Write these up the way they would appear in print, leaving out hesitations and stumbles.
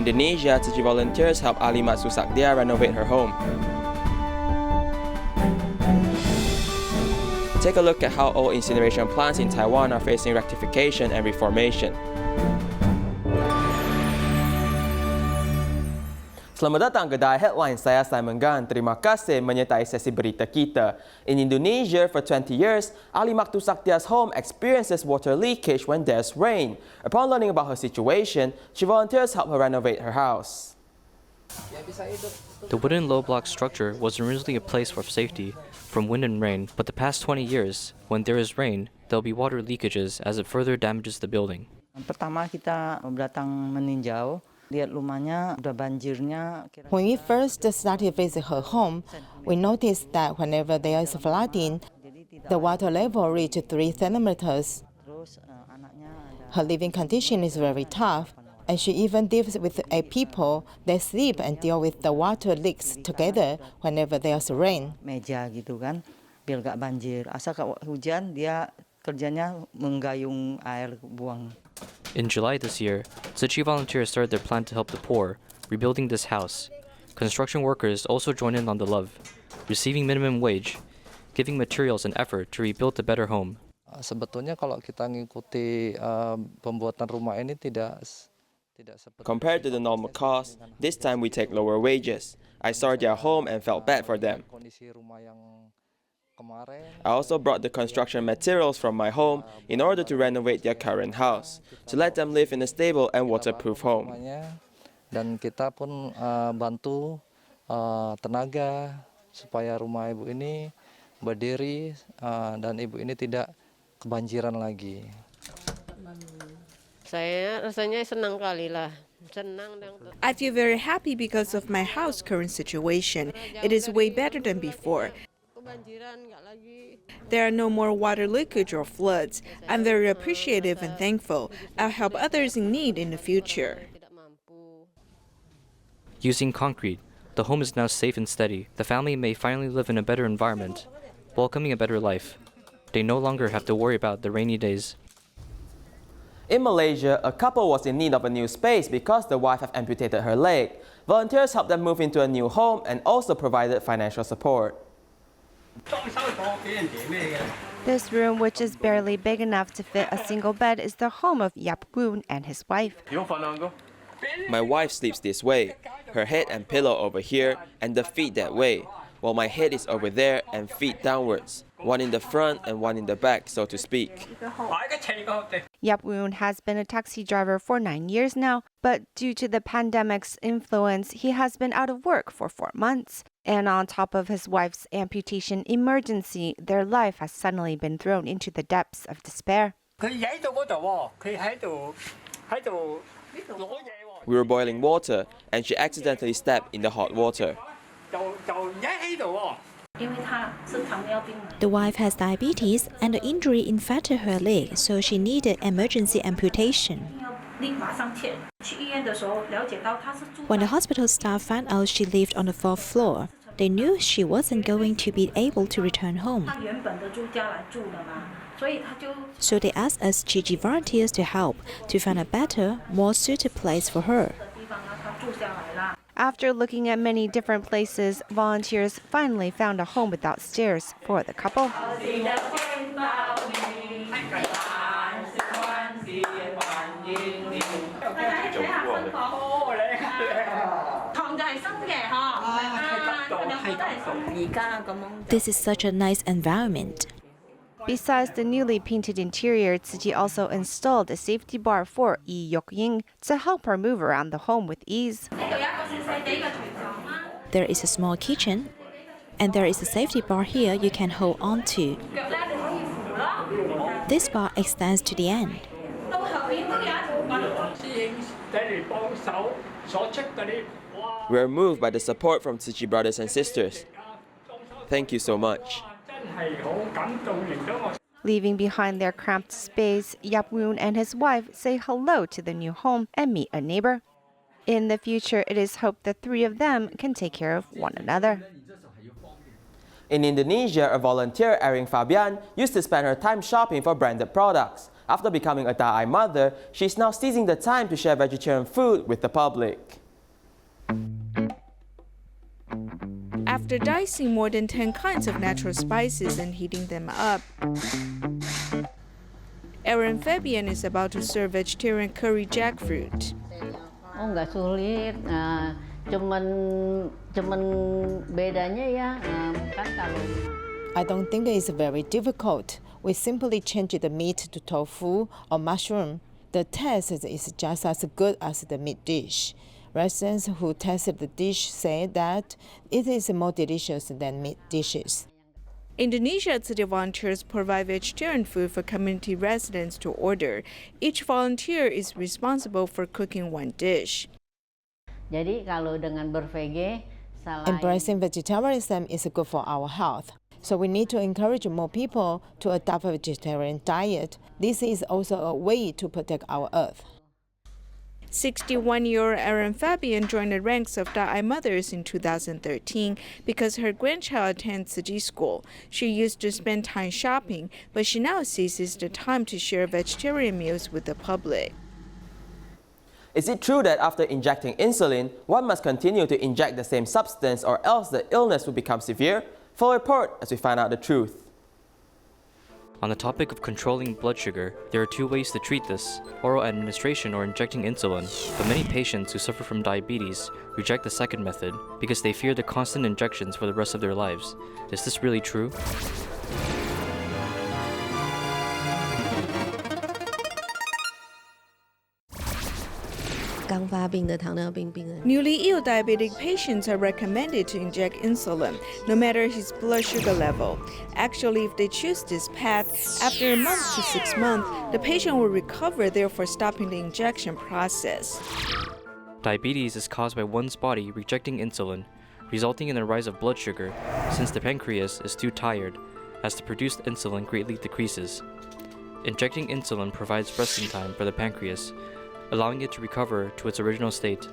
Indonesia, Tzu Chi volunteers help Alimat Susakdia renovate her home. Take a look at how old incineration plants in Taiwan are facing rectification and reformation. Selamat datang ke Kedai Headline, saya Simon Gan. Terima kasih menyertai sesi berita kita. In Indonesia, for 20 years, Ali Maktu Saktia's home experiences water leakage when there's rain. Upon learning about her situation, she volunteers help her renovate her house. The wooden low-block structure was originally a place for safety from wind and rain, but the past 20 years, when there is rain, there'll be water leakages as it further damages the building. Pertama kita datang meninjau. When we first started visiting her home, we noticed that whenever there is flooding, the water level reached 3 centimeters. Her living condition is very tough, and she even lives with 8 people that sleep and deal with the water leaks together whenever there's rain. Meja gitu kan, biar gak banjir. Asal hujan dia kerjanya menggayung air buang. In July this year, Tzu Chi volunteers started their plan to help the poor, rebuilding this house. Construction workers also joined in on the love, receiving minimum wage, giving materials and effort to rebuild a better home. Sebetulnya kalau kita ngikuti pembuatan rumah ini tidak seperti. Compared to the normal cost, this time we take lower wages. I saw their home and felt bad for them. Kondisi rumah yang I also brought the construction materials from my home in order to renovate their current house, to let them live in a stable and waterproof home. Dan kita pun bantu tenaga supaya rumah ibu ini berdiri dan ibu ini tidak kebanjiran lagi. Saya rasanya senang kali lah. I feel very happy because of my house current situation. It is way better than before. There are no more water leakage or floods. I'm very appreciative and thankful. I'll help others in need in the future. Using concrete, the home is now safe and steady. The family may finally live in a better environment, welcoming a better life. They no longer have to worry about the rainy days. In Malaysia, a couple was in need of a new space because the wife had amputated her leg. Volunteers helped them move into a new home and also provided financial support. This room, which is barely big enough to fit a single bed, is the home of Yap Woon and his wife. My wife sleeps this way, her head and pillow over here, and the feet that way, while my head is over there and feet downwards, one in the front and one in the back, so to speak. Yap Woon has been a taxi driver for 9 years now, but due to the pandemic's influence, he has been out of work for 4 months. And on top of his wife's amputation emergency, their life has suddenly been thrown into the depths of despair. We were boiling water, and she accidentally stepped in the hot water. The wife has diabetes and the injury infected her leg, so she needed emergency amputation. When the hospital staff found out she lived on the 4th floor, they knew she wasn't going to be able to return home. So they asked us Tzu Chi volunteers to help to find a better, more suited place for her. After looking at many different places, volunteers finally found a home without stairs for the couple. This is such a nice environment. Besides the newly painted interior, Tzu Chi also installed a safety bar for Yi Yok-ying to help her move around the home with ease. There is a small kitchen, and there is a safety bar here you can hold on to. This bar extends to the end. We are moved by the support from Tzu Chi brothers and sisters. Thank you so much. Leaving behind their cramped space, Yap Woon and his wife say hello to the new home and meet a neighbor. In the future, it is hoped the three of them can take care of one another. In Indonesia, a volunteer, Erin Fabian, used to spend her time shopping for branded products. After becoming a Thai mother, she's now seizing the time to share vegetarian food with the public. After dicing more than 10 kinds of natural spices and heating them up, Erin Fabian is about to serve vegetarian curry jackfruit. Oh, nggak sulit. Cuman bedanya ya kan kalau. I don't think it's very difficult. We simply change the meat to tofu or mushroom. The taste is just as good as the meat dish. Residents who tasted the dish say that it is more delicious than meat dishes. Indonesia City volunteers provide vegetarian food for community residents to order. Each volunteer is responsible for cooking one dish. Jadi kalau dengan bervege, Embracing vegetarianism is good for our health. So we need to encourage more people to adopt a vegetarian diet. This is also a way to protect our earth. 61-year-old Erin Fabian joined the ranks of Thai mothers in 2013 because her grandchild attends Tzu Chi school. She used to spend time shopping, but she now seizes the time to share vegetarian meals with the public. Is it true that after injecting insulin, one must continue to inject the same substance or else the illness will become severe? Full report as we find out the truth. On the topic of controlling blood sugar, there are two ways to treat this: oral administration or injecting insulin. But many patients who suffer from diabetes reject the second method because they fear the constant injections for the rest of their lives. Is this really true? Newly ill diabetic patients are recommended to inject insulin, no matter his blood sugar level. Actually, if they choose this path, after a month to 6 months, the patient will recover, therefore stopping the injection process. Diabetes is caused by one's body rejecting insulin, resulting in the rise of blood sugar, since the pancreas is too tired, as the produced insulin greatly decreases. Injecting insulin provides resting time for the pancreas, allowing it to recover to its original state.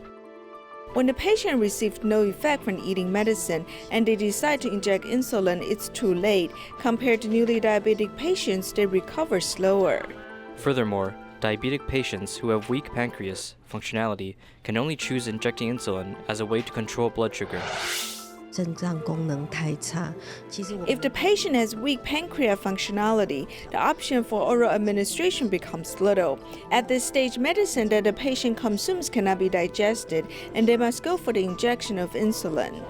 When the patient receives no effect from eating medicine and they decide to inject insulin, it's too late. Compared to newly diabetic patients, they recover slower. Furthermore, diabetic patients who have weak pancreas functionality can only choose injecting insulin as a way to control blood sugar. If the patient has weak pancreas functionality, the option for oral administration becomes little. At this stage, medicine that the patient consumes cannot be digested, and they must go for the injection of insulin.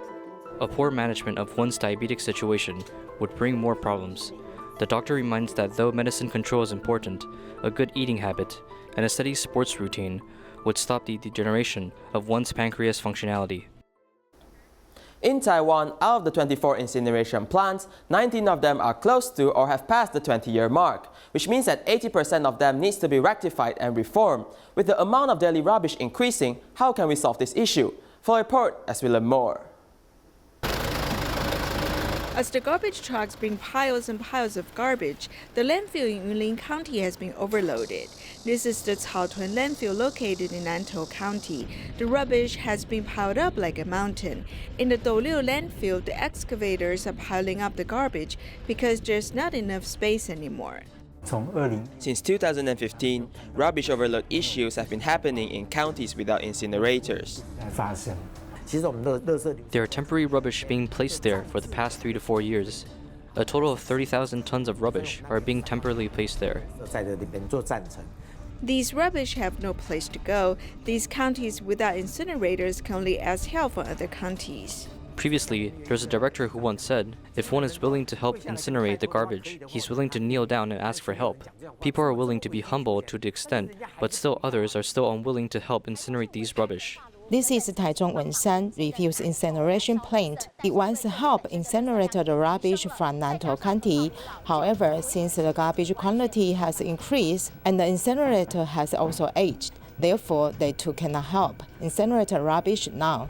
A poor management of one's diabetic situation would bring more problems. The doctor reminds that though medicine control is important, a good eating habit and a steady sports routine would stop the degeneration of one's pancreas functionality. In Taiwan, out of the 24 incineration plants, 19 of them are close to or have passed the 20-year mark, which means that 80% of them needs to be rectified and reformed. With the amount of daily rubbish increasing, how can we solve this issue? Full report as we learn more. As the garbage trucks bring piles and piles of garbage, the landfill in Yunlin County has been overloaded. This is the Caotun landfill located in Nantou County. The rubbish has been piled up like a mountain. In the Douliu landfill, the excavators are piling up the garbage because there's not enough space anymore. Since 2015, rubbish overload issues have been happening in counties without incinerators. There are temporary rubbish being placed there for the past 3 to 4 years. A total of 30,000 tons of rubbish are being temporarily placed there. These rubbish have no place to go. These counties without incinerators can only ask help from other counties. Previously, there's a director who once said, if one is willing to help incinerate the garbage, he's willing to kneel down and ask for help. People are willing to be humble to the extent, but still others are still unwilling to help incinerate these rubbish. This is Taichung Wenshan refuse incineration plant. It once helped incinerate the rubbish from Nantou County. However, since the garbage quantity has increased and the incinerator has also aged, therefore they too cannot help incinerate rubbish now.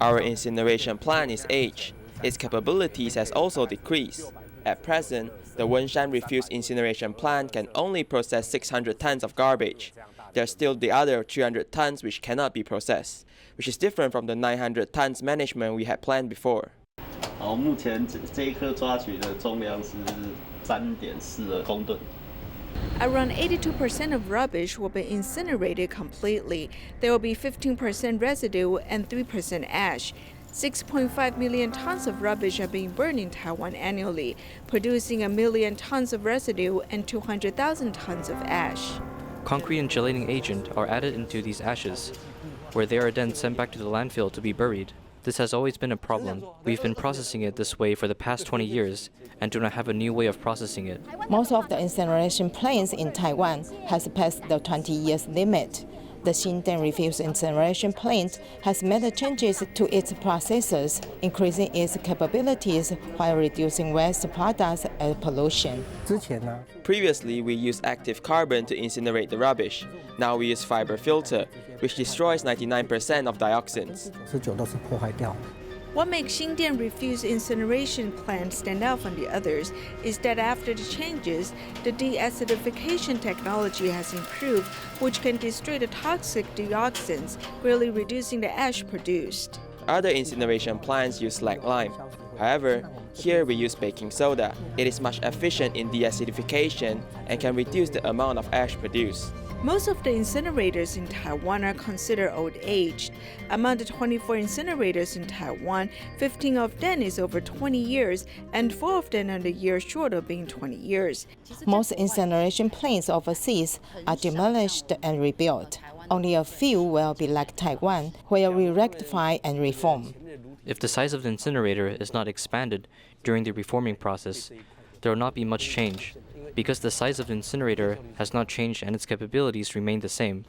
Our incineration plant is aged. Its capabilities has also decreased. At present, the Wenshan refuse incineration plant can only process 600 tons of garbage. There's still the other 300 tons which cannot be processed, which is different from the 900 tons management we had planned before. 目前这一颗抓取的重量是3.42公吨。Around 82% of rubbish will be incinerated completely. There will be 15% residue and 3% ash. 6.5 million tons of rubbish are being burned in Taiwan annually, producing 1 million tons of residue and 200,000 tons of ash. Concrete and gelating agent are added into these ashes, where they are then sent back to the landfill to be buried. This has always been a problem. We've been processing it this way for the past 20 years and do not have a new way of processing it. Most of the incineration plants in Taiwan has passed the 20 years limit. The Xindian refuse incineration plant has made changes to its processes, increasing its capabilities while reducing waste products and pollution. Previously, we used active carbon to incinerate the rubbish. Now we use fiber filter, which destroys 99% of dioxins. What makes Xindian refuse incineration plant stand out from the others is that after the changes, the deacidification technology has improved, which can destroy the toxic dioxins, greatly reducing the ash produced. Other incineration plants use slag lime. However, here we use baking soda. It is much efficient in deacidification and can reduce the amount of ash produced. Most of the incinerators in Taiwan are considered old-aged. Among the 24 incinerators in Taiwan, 15 of them is over 20 years, and 4 of them are the year short of being 20 years. Most incineration plants overseas are demolished and rebuilt. Only a few will be like Taiwan, where we rectify and reform. If the size of the incinerator is not expanded during the reforming process, there will not be much change, because the size of the incinerator has not changed and its capabilities remain the same.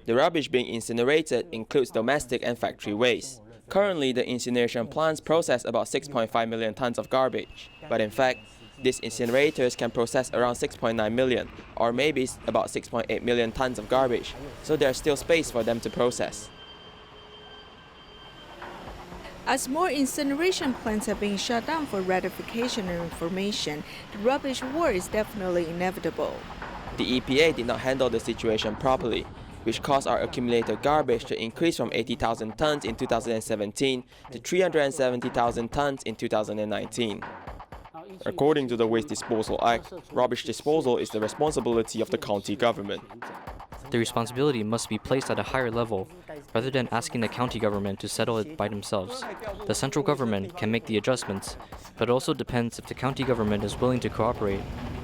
The rubbish being incinerated includes domestic and factory waste. Currently, the incineration plants process about 6.5 million tons of garbage. But in fact, these incinerators can process around 6.9 million, or maybe about 6.8 million tons of garbage, so there's still space for them to process. As more incineration plants are being shut down for ratification and reformation, the rubbish war is definitely inevitable. The EPA did not handle the situation properly, which caused our accumulated garbage to increase from 80,000 tons in 2017 to 370,000 tons in 2019. According to the Waste Disposal Act, rubbish disposal is the responsibility of the county government. The responsibility must be placed at a higher level, rather than asking the county government to settle it by themselves. The central government can make the adjustments, but it also depends if the county government is willing to cooperate.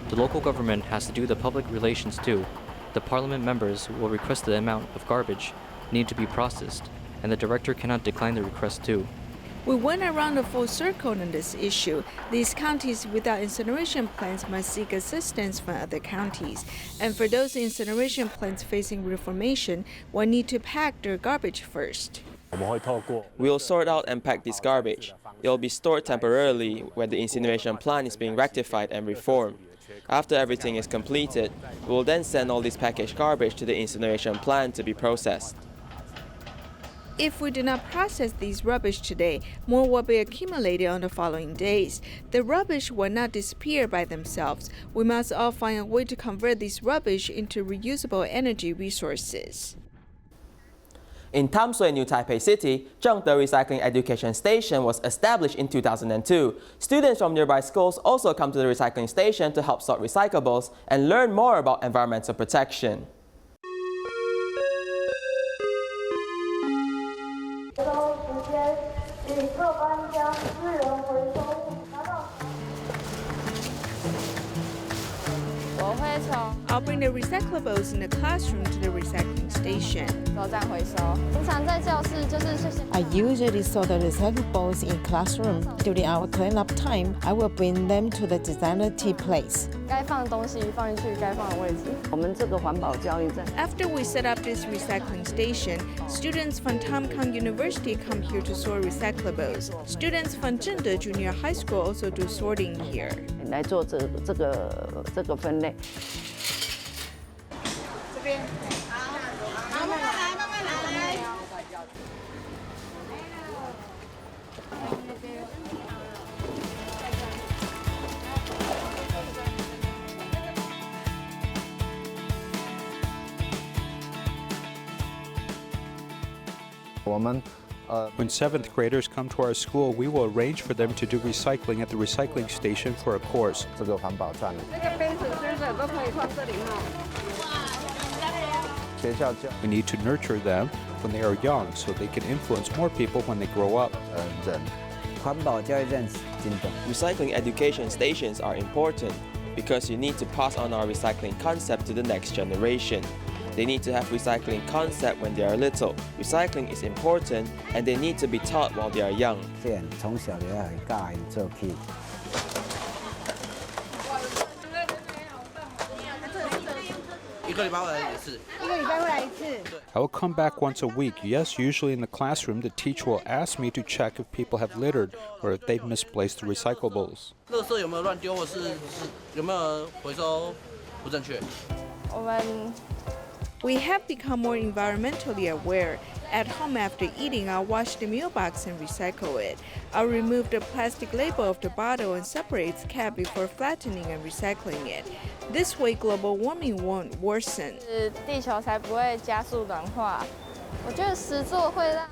The local government has to do the public relations too. The parliament members will request the amount of garbage need to be processed, and the director cannot decline the request too. We went around a full circle on this issue. These counties without incineration plants must seek assistance from other counties. And for those incineration plants facing reformation, one need to pack their garbage first. We'll sort out and pack this garbage. It will be stored temporarily where the incineration plant is being rectified and reformed. After everything is completed, we will then send all this packaged garbage to the incineration plant to be processed. If we do not process these rubbish today, more will be accumulated on the following days. The rubbish will not disappear by themselves. We must all find a way to convert this rubbish into reusable energy resources. In Tamsui, New Taipei City, Zhengde Recycling Education Station was established in 2002. Students from nearby schools also come to the recycling station to help sort recyclables and learn more about environmental protection. I'll bring the recyclables in the classroom to the recycling station. I usually sort the recyclables in classroom. During our cleanup time, I will bring them to the designated place. After we set up this recycling station, students from Tamkang University come here to sort recyclables. Students from Zhengde Junior High School also do sorting here. 来做这个分类。这边，慢慢来，慢慢来。我们 When 7th graders come to our school, we will arrange for them to do recycling at the recycling station for a course. We need to nurture them when they are young so they can influence more people when they grow up. Recycling education stations are important because you need to pass on our recycling concept to the next generation. They need to have recycling concept when they are little. Recycling is important and they need to be taught while they are young. I will come back once a week. Yes, usually in the classroom, the teacher will ask me to check if people have littered or if they've misplaced the recyclables. We have become more environmentally aware. At home after eating, I'll wash the meal box and recycle it. I'll remove the plastic label of the bottle and separate its cap before flattening and recycling it. This way, global warming won't worsen.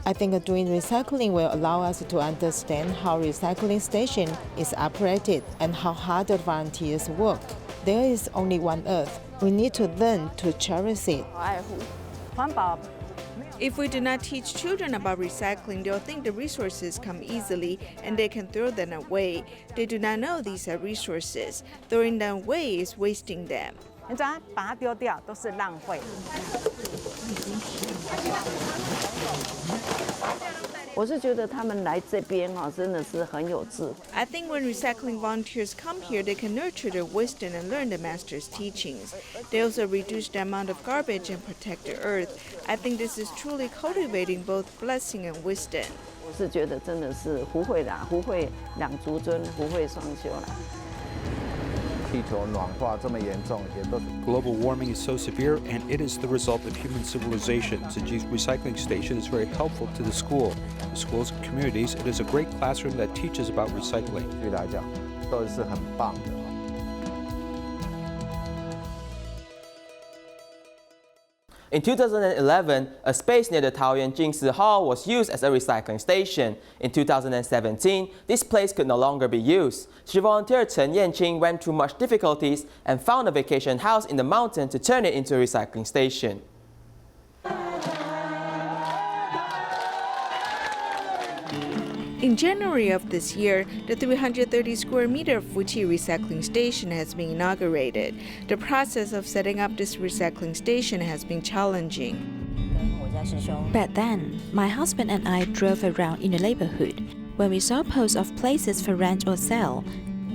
I think doing recycling will allow us to understand how recycling station is operated and how hard the volunteers work. There is only one Earth. We need to learn to cherish it. If we do not teach children about recycling, they'll think the resources come easily and they can throw them away. They do not know these are resources. Throwing them away is wasting them. 你知道，把它丢掉都是浪费。我是觉得他们来这边真的是很有智慧。 I think when recycling volunteers come here, they can nurture their wisdom and learn the master's teachings. They also reduce the amount of garbage and protect the earth. I think this is truly cultivating both blessing and wisdom. 我是觉得真的是福慧啦，福慧两足尊，福慧双修啦。 Global warming is so severe, and it is the result of human civilization. Tzu Chi's recycling station is very helpful to the school. The schools and communities, it is a great classroom that teaches about recycling. In 2011, a space near the Taoyuan Jingsi Hall was used as a recycling station. In 2017, this place could no longer be used. She volunteer Chen Yanqing went through much difficulties and found a vacation house in the mountain to turn it into a recycling station. In January of this year, the 330 square meter Fuji recycling station has been inaugurated. The process of setting up this recycling station has been challenging. Back then, my husband and I drove around in the neighborhood. When we saw posts of places for rent or sale,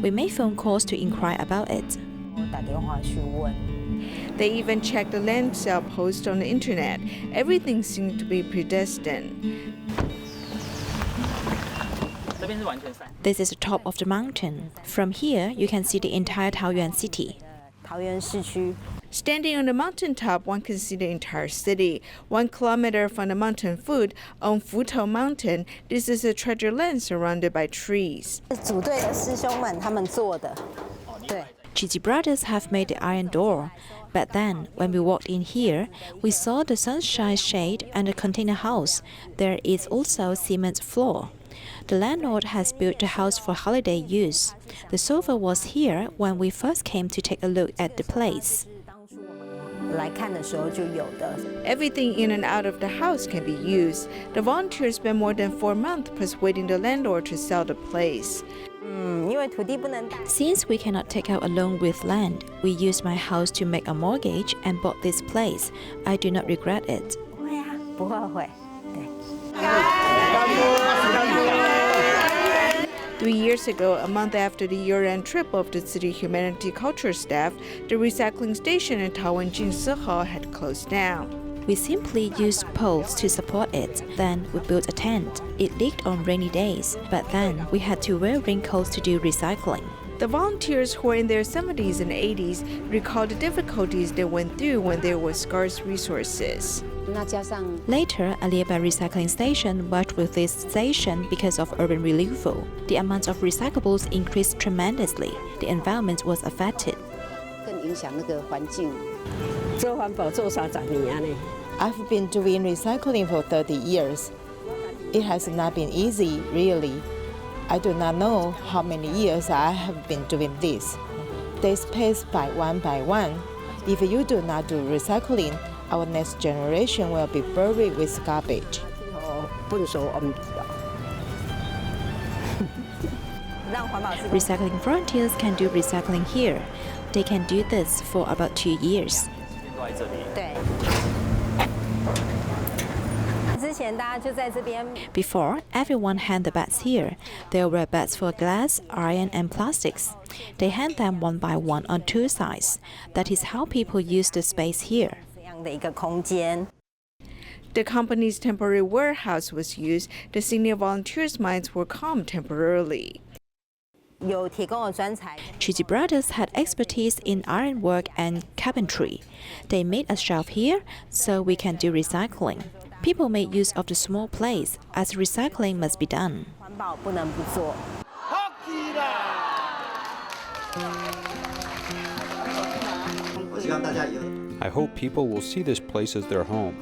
we made phone calls to inquire about it. They even checked the land sale post on the internet. Everything seemed to be predestined. This is the top of the mountain. From here, you can see the entire Taoyuan city. Standing on the mountaintop, one can see the entire city. 1 kilometer from the mountain foot, on Futou Mountain, this is a treasure land surrounded by trees. Chi brothers have made the iron door. But then, when we walked in here, we saw the sunshine shade and a container house. There is also a cement floor. The landlord has built the house for holiday use. The sofa was here when we first came to take a look at the place. Everything in and out of the house can be used. The volunteers spent more than 4 months persuading the landlord to sell the place. Since we cannot take out a loan with land, we used my house to make a mortgage and bought this place. I do not regret it. 3 years ago, a month after the year-end trip of the city humanity culture staff, the recycling station in Taiwan Jingsi Hall had closed down. We simply used poles to support it. Then we built a tent. It leaked on rainy days, but then we had to wear raincoats to do recycling. The volunteers who were in their 70s and 80s recalled the difficulties they went through when there were scarce resources. Later, a nearby recycling station worked with this station because of urban renewal. The amount of recyclables increased tremendously. The environment was affected. I've been doing recycling for 30 years. It has not been easy, really. I do not know how many years I have been doing this. They space by one. If you do not do recycling, our next generation will be buried with garbage. Recycling volunteers can do recycling here. They can do this for about 2 years. Before, everyone hand the bags here. There were bags for glass, iron, and plastics. They hand them one by one on two sides. That is how people use the space here. The company's temporary warehouse was used. The senior volunteers' minds were calm temporarily. Tzu Chi brothers had expertise in ironwork and carpentry. They made a shelf here so we can do recycling. People made use of the small place as recycling must be done. I hope people will see this place as their home.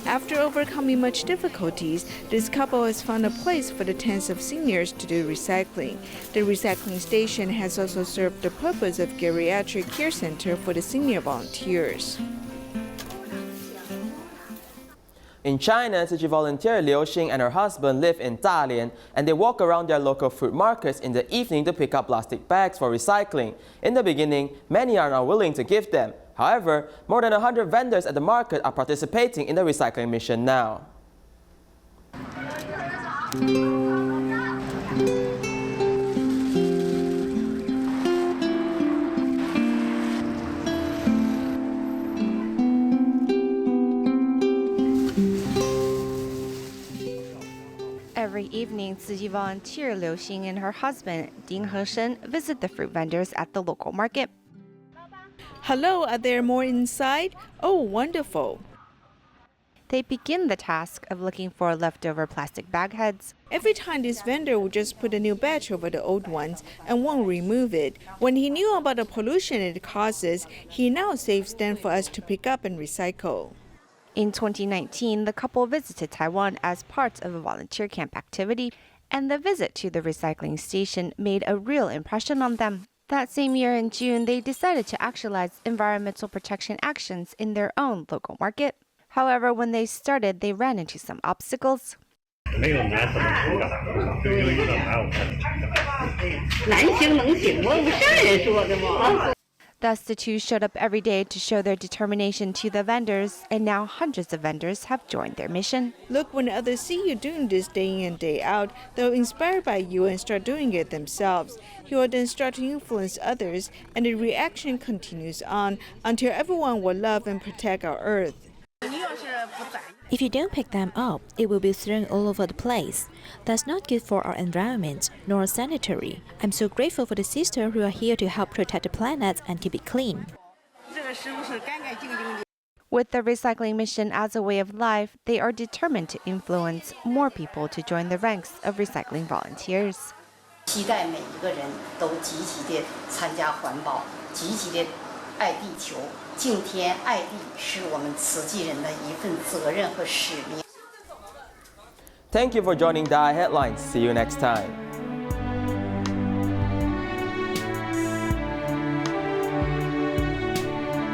After overcoming much difficulties, this couple has found a place for the tens of seniors to do recycling. The recycling station has also served the purpose of geriatric care center for the senior volunteers. In China, Tzu Chi volunteer Liu Xing and her husband live in Dalian, and they walk around their local fruit markets in the evening to pick up plastic bags for recycling. In the beginning, many are not willing to give them. However, more than 100 vendors at the market are participating in the recycling mission now. Every evening, Tzu Chi volunteer Liu Xing and her husband, Ding Heshen, visit the fruit vendors at the local market. Hello, are there more inside? Oh, wonderful. They begin the task of looking for leftover plastic bag heads. Every time this vendor would just put a new batch over the old ones and won't remove it. When he knew about the pollution it causes, he now saves them for us to pick up and recycle. In 2019, the couple visited Taiwan as part of a volunteer camp activity, and the visit to the recycling station made a real impression on them. That same year in June, they decided to actualize environmental protection actions in their own local market. However, when they started, they ran into some obstacles. Thus, the two showed up every day to show their determination to the vendors, and now hundreds of vendors have joined their mission. Look, when others see you doing this day in and day out, they'll be inspired by you and start doing it themselves. You will then start to influence others, and the reaction continues on until everyone will love and protect our earth. If you don't pick them up, it will be thrown all over the place. That's not good for our environment, nor sanitary. I'm so grateful for the sisters who are here to help protect the planet and keep it clean. With the recycling mission as a way of life, they are determined to influence more people to join the ranks of recycling volunteers. 期待每一个人都积极地参加环保，积极地爱地球，敬天爱地是我们慈济人的一份责任和使命。 Thank you for joining Dai Headlines. See you next time.